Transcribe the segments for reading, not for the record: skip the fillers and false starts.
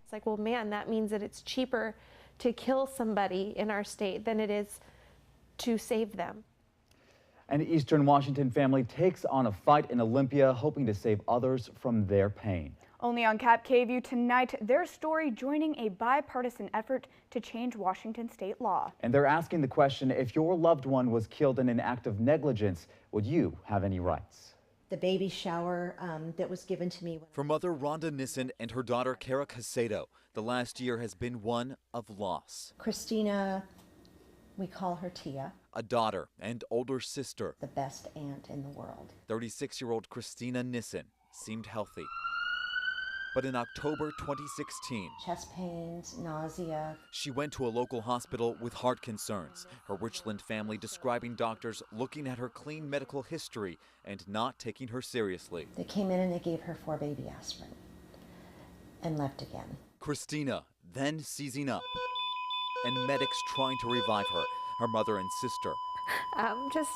It's like, well, man, that means that it's cheaper to kill somebody in our state than it is to save them. An Eastern Washington family takes on a fight in Olympia, hoping to save others from their pain. Only on Cap KVUE tonight, their story joining a bipartisan effort to change Washington state law. And they're asking the question, if your loved one was killed in an act of negligence, would you have any rights? The baby shower that was given to me. For mother Rhonda Nissen and her daughter Kara Casedo, the last year has been one of loss. Christina, we call her Tia. A daughter and older sister. The best aunt in the world. 36-year-old Christina Nissen seemed healthy. But in October 2016, chest pains, nausea. She went to a local hospital with heart concerns. Her Richland family describing doctors looking at her clean medical history and not taking her seriously. They came in and they gave her 4 baby aspirin and left again. Christina then seizing up and medics trying to revive her, her mother and sister. Just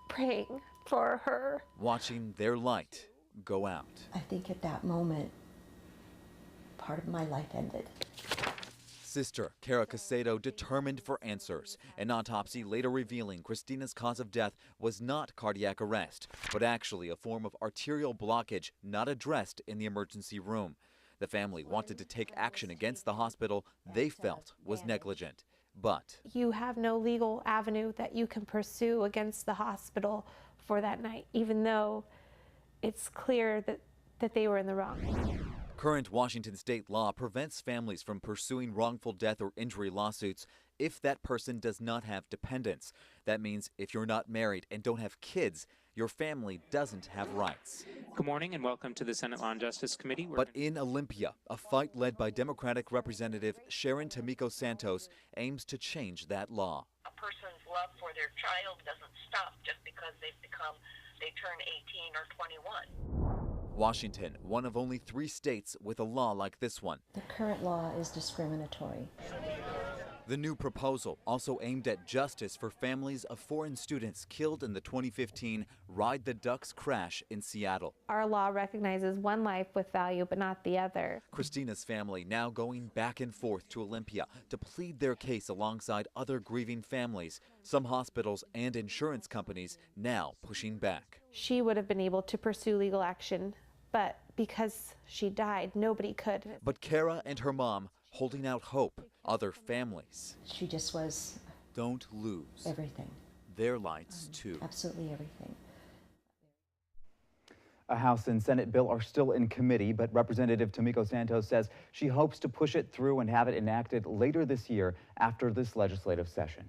praying for her. Watching their light go out. I think at that moment, part of my life ended. Sister Kara Casedo determined for answers. An autopsy later revealing Christina's cause of death was not cardiac arrest, but actually a form of arterial blockage not addressed in the emergency room. The family wanted to take action against the hospital they felt was negligent. But you have no legal avenue that you can pursue against the hospital for that night, even though it's clear that they were in the wrong. Current Washington state law prevents families from pursuing wrongful death or injury lawsuits if that person does not have dependents. That means if you're not married and don't have kids, your family doesn't have rights. Good morning and welcome to the Senate Law and Justice Committee. But in Olympia, a fight led by Democratic Representative Sharon Tomiko Santos aims to change that law. A person's love for their child doesn't stop just because they turn 18 or 21. Washington, one of only 3 states with a law like this one. The current law is discriminatory. The new proposal also aimed at justice for families of foreign students killed in the 2015 Ride the Ducks crash in Seattle. Our law recognizes one life with value, but not the other. Christina's family now going back and forth to Olympia to plead their case alongside other grieving families. Some hospitals and insurance companies now pushing back. She would have been able to pursue legal action, but because she died, nobody could. But Kara and her mom holding out hope. Other families. She just was. Don't lose. Everything. Their lights too. Absolutely everything. A House and Senate bill are still in committee, but Representative Tomiko Santos says she hopes to push it through and have it enacted later this year after this legislative session.